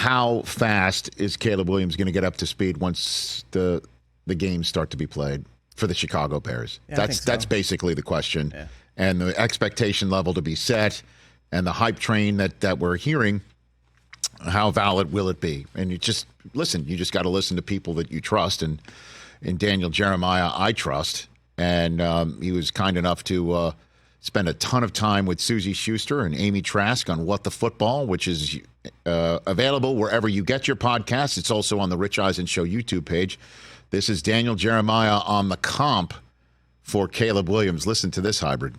how fast is Caleb Williams going to get up to speed once the games start to be played for the Chicago Bears? Yeah, that's basically the question. Yeah. And the expectation level to be set and the hype train that we're hearing, how valid will it be? And you just got to listen to people that you trust. And in Daniel Jeremiah, I trust. And he was kind enough to spend a ton of time with Susie Schuster and Amy Trask on What the Football, which is available wherever you get your podcasts. It's also on the Rich Eisen Show YouTube page. This is Daniel Jeremiah on the comp for Caleb Williams. Listen to this hybrid.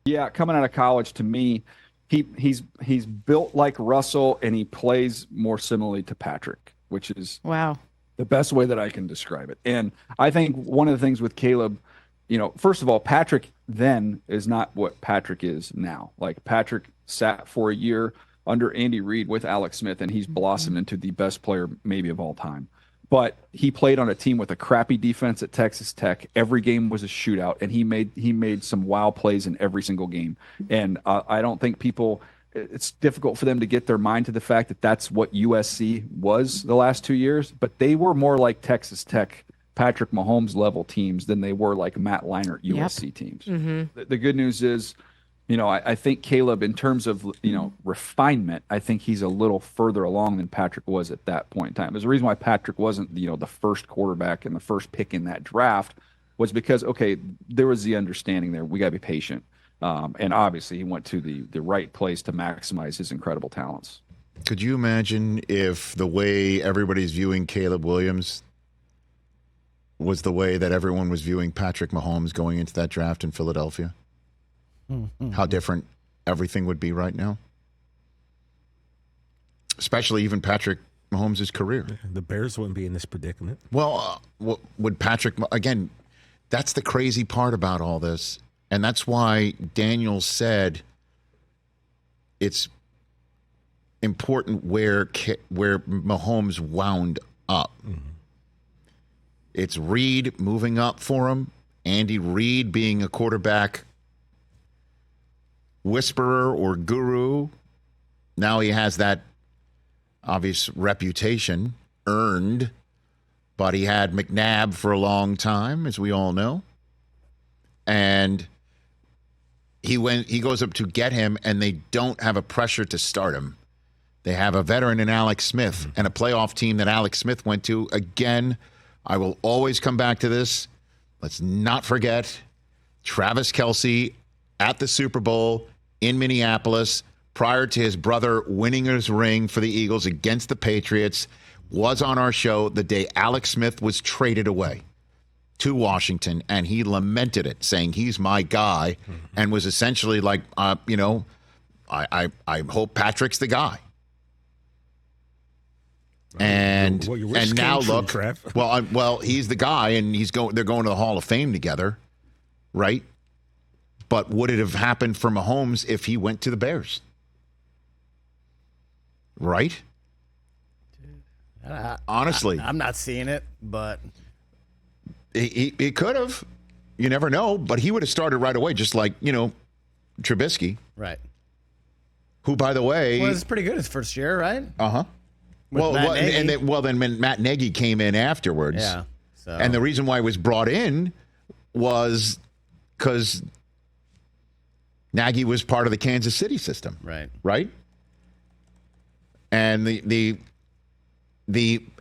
Yeah, coming out of college, to me, he's built like Russell, and he plays more similarly to Patrick, which is the best way that I can describe it. And I think one of the things with Caleb, first of all, Patrick then is not what Patrick is now. Like, Patrick sat for a year under Andy Reid with Alex Smith, and he's blossomed into the best player maybe of all time. But he played on a team with a crappy defense at Texas Tech. Every game was a shootout, and he made some wow plays in every single game. And I don't think it's difficult for them to get their mind to the fact that that's what USC was the last 2 years. But they were more like Texas Tech, Patrick Mahomes level teams than they were like Matt Leinart USC teams. Mm-hmm. The good news is, I think Caleb, in terms of, refinement, I think he's a little further along than Patrick was at that point in time. There's a reason why Patrick wasn't, the first quarterback and the first pick in that draft, was because, okay, there was the understanding there. We got to be patient. And obviously he went to the right place to maximize his incredible talents. Could you imagine if the way everybody's viewing Caleb Williams was the way that everyone was viewing Patrick Mahomes going into that draft in Philadelphia? How different everything would be right now, especially even Patrick Mahomes' career. The Bears wouldn't be in this predicament. Well, would Patrick, again, that's the crazy part about all this. And that's why Daniel said it's important where Mahomes wound up. Mm-hmm. It's Reid moving up for him, Andy Reid being a quarterback whisperer or guru. Now he has that obvious reputation earned, but he had McNabb for a long time, as we all know. And he goes up to get him, and they don't have a pressure to start him. They have a veteran in Alex Smith and a playoff team that Alex Smith went to. Again, I will always come back to this. Let's not forget Travis Kelce at the Super Bowl in Minneapolis prior to his brother winning his ring for the Eagles against the Patriots, was on our show the day Alex Smith was traded away to Washington, and he lamented it, saying he's my guy, and was essentially like, I hope Patrick's the guy. And now look, Trev. well, he's the guy, and they're going to the Hall of Fame together, right? But would it have happened for Mahomes if he went to the Bears? Right? Honestly. I'm not seeing it, but he could have. You never know. But he would have started right away, just like, Trubisky. Right. Who, by the way... was pretty good his first year, right? Uh-huh. Then Matt Nagy came in afterwards. Yeah. So. And the reason why he was brought in was because Nagy was part of the Kansas City system. Right. Right? And the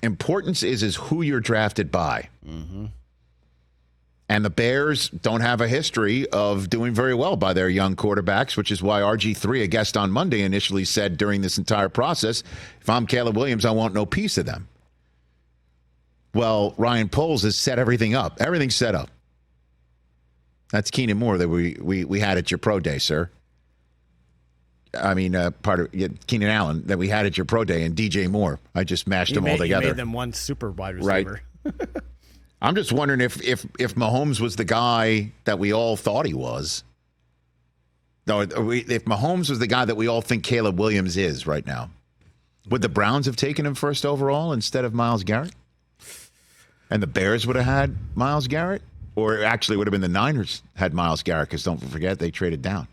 importance is who you're drafted by. Mm-hmm. And the Bears don't have a history of doing very well by their young quarterbacks, which is why RG3, a guest on Monday, initially said during this entire process, if I'm Caleb Williams, I want no piece of them. Well, Ryan Poles has set everything up. Everything's set up. That's Keenan Moore that we had at your pro day, sir. I mean, part of Keenan Allen that we had at your pro day, and DJ Moore. I just mashed them all together. You made them one super wide receiver. Right. I'm just wondering if Mahomes was the guy that we all thought he was. No, if Mahomes was the guy that we all think Caleb Williams is right now, would the Browns have taken him first overall instead of Myles Garrett? And the Bears would have had Myles Garrett? Or actually would have been the Niners had Myles Garrett, because don't forget they traded down.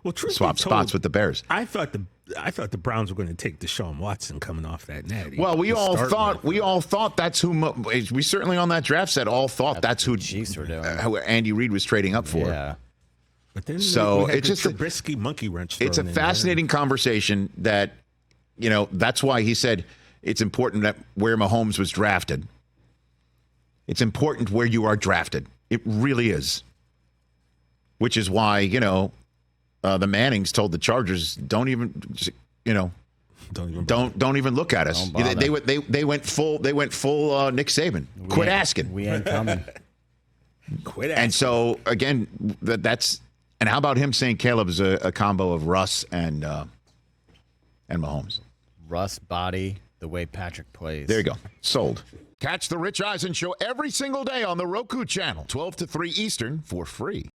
Well, swap spots with the Bears. I thought I thought the Browns were going to take Deshaun Watson coming off that natty. Well, we all thought that's who. We certainly on that draft set all thought that's who Chiefs were doing. Who Andy Reid was trading up for. Yeah. But then so it's it's just a Trubisky monkey wrench. It's a fascinating conversation that, that's why he said it's important that where Mahomes was drafted. It's important where you are drafted. It really is. Which is why, the Mannings told the Chargers, don't even look at us. They went full Nick Saban. Quit asking. We ain't coming. Quit asking. And so again, and how about him saying Caleb is a combo of Russ and Mahomes? Russ body, the way Patrick plays. There you go. Sold. Catch the Rich Eisen Show every single day on the Roku channel, 12 to 3 Eastern for free.